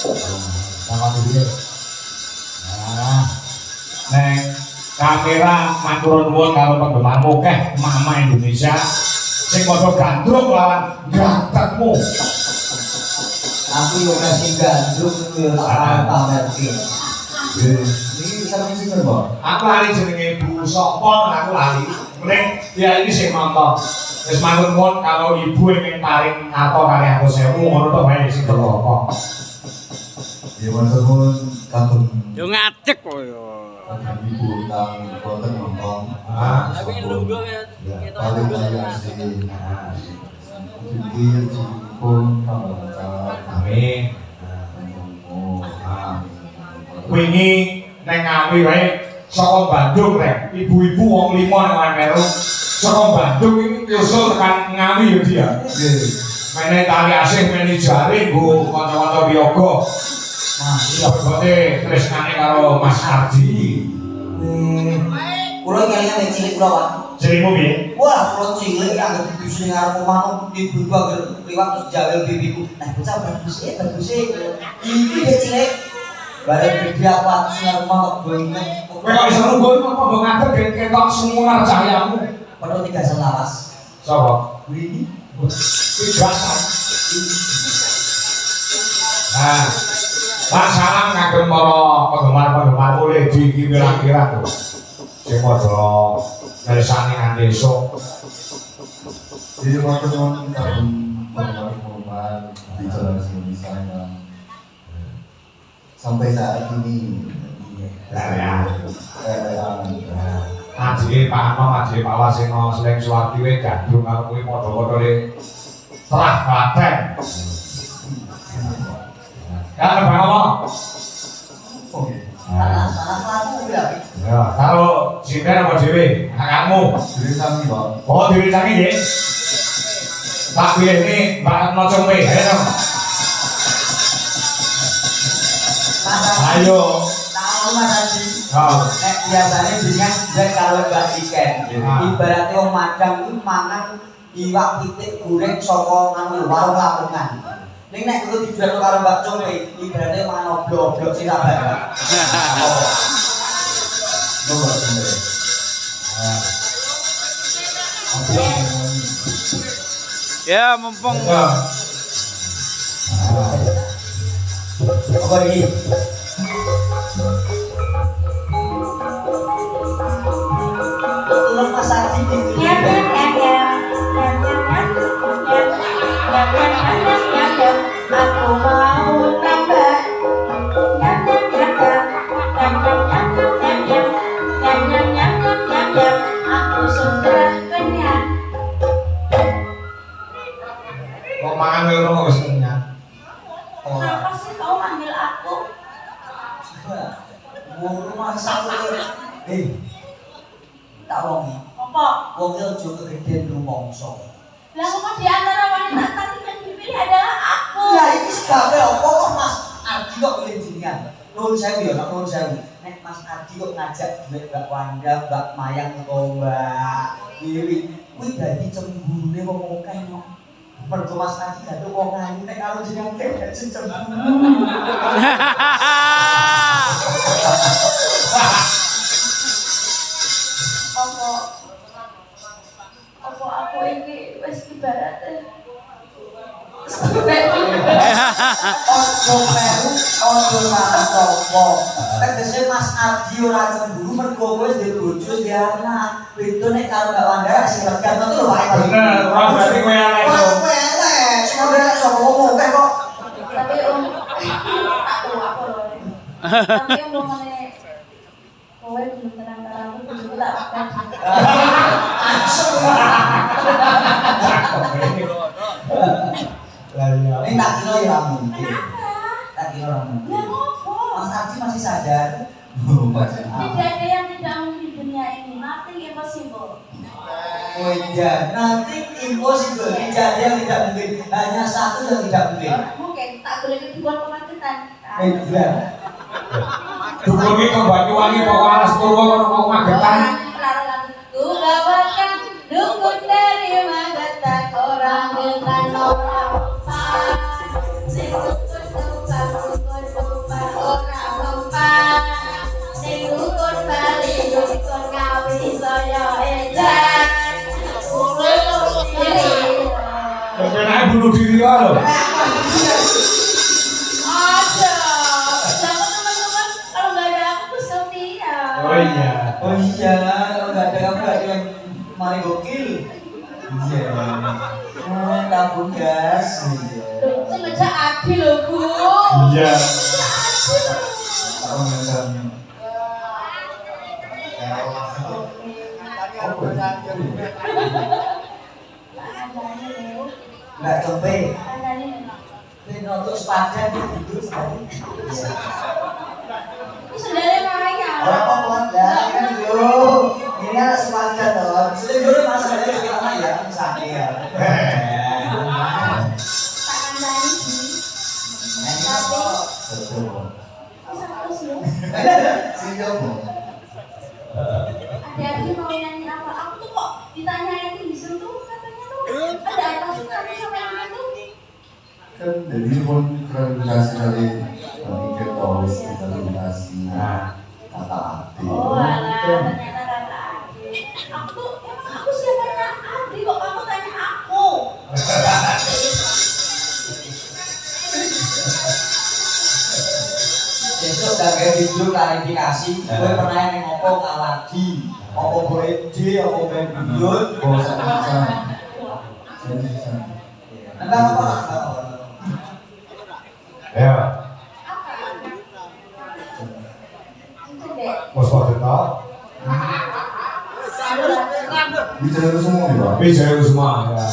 Sama dulu. Nah, neng kamera matur nuwun karo penggemarmu keh Mama Indonesia sing padha gandrung lawan gatekmu. Aku yo kasih gandrung yo tak pamerke. Iki sampe sing ngono. Aku lali jenenge Bu Sapa aku lali. Mending ya ini sing nonton. Wis matur nuwun kalau ibu ingin paring apa kali aku sewu ngono to wae sing teko apa. Ya matur nuwun kagem Yo ngacek kok yo. ibu kang boten nonton. Tapi nunggu ya. Paling kaya sing iki pun Amin. Wingi neng Ngawi wae saka Bandung rek. Ibu-ibu wong 5 nang Meru. Saka Bandung iki nyusul tekan Ngawi ya dia. Nggih. Mene tali asih meni jare nggo kanca-kanca wiyaga. Nah, Iya bote tresnane karo Mas Ardi. Kula kelingan cilik kula, Pak. Jerimu piye? Wah, kula cilik anggere dibisi ngarep omahku ibu anggere liwat terus jawel bibiku. Nah, bocah bagus iki. Iki cilik. Bareng gede aku atus ngarep omah kok bengek. Kowe kok iso nunggu apa mbok ngatur ketok sumunar cahayamu. Perlu 3 selawas. Sapa? Wingi. Tigasan. Nah, tak salam kagem para penggemar-penggemar mulai di kira-kira tuh. Sing padha ngersani nganti esuk. Jadi waktu teman kagum penggemar di Jalan Indonesia yang sampai saat ini Ajike Pak Anom, ajike Pak Wasino, Sleng Suwarti wae gandrung karo kuwi padha-padha le terah Klaten. Kan Bang apa? oke. Salah laku ya. Ya, karo sinten apa dhewe? Kakakmu. Jadi sami, Pak. Oh, dhewe sangi nggih. Tak pilih ini Mbak Retno Compe, ayo. Ayo. Tahu Mas Haji. Oh. Nek biasanya dengan dan kalau Mbak Iken, ibaratnya wong Madang itu mangan iwak pitik goreng saka anu warung Lamongan. Ning nek kudu dijual karo Mbak Compe, ibaratnya mangan oblok-oblok sing sabar. Ya mumpung Apa ini? Tolong Mas Haji di Aku mau nambah aku sudah kenyang. Kok mangan kowe ora wis kenyang. Kenapa sih kau manggil aku? wong rumah sakit. Tak wongi. Apa? Wong iki aja kegedean rumangsa. Lah kok di antara wanita tadi yang dipilih adalah aku. Ya iki sebabe apa kok Mas Ardi kok pilih jenengan? Nuwun sewu ya, nuwun sewu. Nek Mas Ardi kok ngajak duit Mbak Wanda, Mbak Mayang atau Mbak Wiwi, kuwi dadi cemburune wong akeh kok. Mergo Mas Ardi gak wong ayu nek karo jenengan gak cemburu. Apa aku ini wis ibaratnya Ojo meru, ojo marah sapa. Tegese Mas Ardi ora cemburu mergo kowe wis duwe bojo duwe anak. Beda nek karo Mbak Wanda sing regan to lho wae. Bener, ora berarti kowe elek. Kowe elek, sing ora sapa ngomong kae kok. tapi tak tahu aku loh. Tapi omongannya kowe belum tenang karo aku kudu tak apa. Ini tak kira ya mungkin. Tak kira ora mungkin. Ya ngopo? Mas Ardi masih sadar. Tidak ada yang tidak mungkin di dunia ini. Nothing impossible. Oh iya, nanti impossible. Tidak ada yang tidak mungkin. Hanya satu yang tidak mungkin. Mungkin tak boleh dibuat kemacetan. Iya. Dukungi ke Banyuwangi kok alas turun kok Magetan. Ku bawakan dukun dari Magetan, orang dengan orang sing dukun tukang dukun juga loh. Ada. Sama teman-teman kalau nggak ada aku tuh setia. Oh iya. Oh iya, kalau nggak ada kamu nggak ada yang mari gokil. Iya. Oh, tabung gas. Iya. Sengaja Adi loh bu. Iya. Tahu misalnya. Nggak coba. Ini untuk sepadan gitu sekali. Ini saudaranya Maya. Orang apa enggak kan yo. Ini anak sepadan toh. Sudah dulu masalahnya gimana ya? Misalnya ya. Tak kandani sih. Ini apa? Satu sih. Sejauh. Hati-hati mau nyanyi apa? Aku tuh kok ditanyain tuh disuruh katanya tuh ada apa sih kamu sama yang itu? Kan jadi pun klarifikasi dari Iker Toris klarifikasi kata Adi. Oh alah, ternyata kata Adi. Aku tuh emang aku siapanya Adi kok kamu tanya aku? Besok udah kayak video klarifikasi. Gue pernah yang ngopo lagi. Opo boleh J, opo boleh video. Oh, saya bisa. Enggak apa-apa. Ya. Itu deh. Bos waktu itu. Bicara semua nih Pak. Bisa semua ya.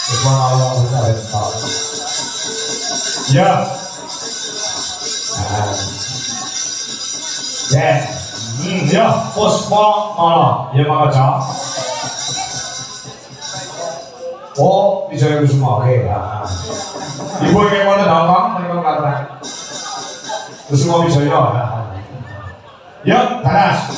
Semua Allah kita harus tahu. Ya. Ya. Ya, Puspa malah ya maka oh, bisa semua. Oke, ya. Ibu yang mana gampang, mereka katakan. Terus semua bisa ya. Ya, taras.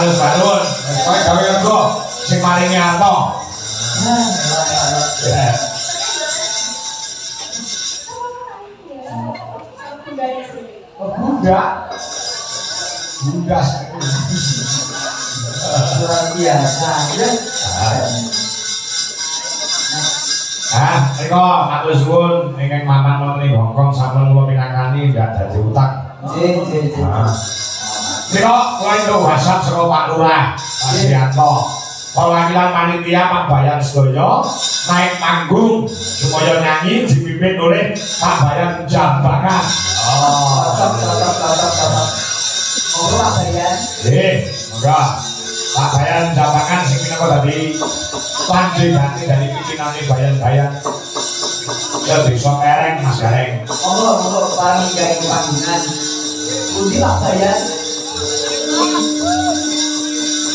Matur Barun. Kowe gawe rego sing maringi Arto. Ya. Bunda. Bunda. Luar biasa. Eko matur suwun ingkang mapan wonten ing Hongkong sampun kula pinangkani ndak dadi utang. Nggih. Eko kula entuk WhatsApp saka Pak Lurah, Pak Sianto. Perwakilan panitia Pak Bayan sedaya naik panggung supaya nyanyi dipimpin oleh Pak Bayan Jambangan. Cocok. Monggo Pak Bayan. Nggih, monggo. Pak Bayan Jambangan sing minangka dadi panjenengane dari pimpinane bayan-bayan. Ya desa Kereng Mas Gareng. Monggo paling gawe panggungan. Pundi Pak Bayan?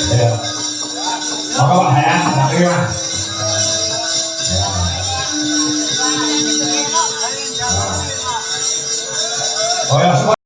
Ya. Monggo Pak Bayan, terima. Oh ya,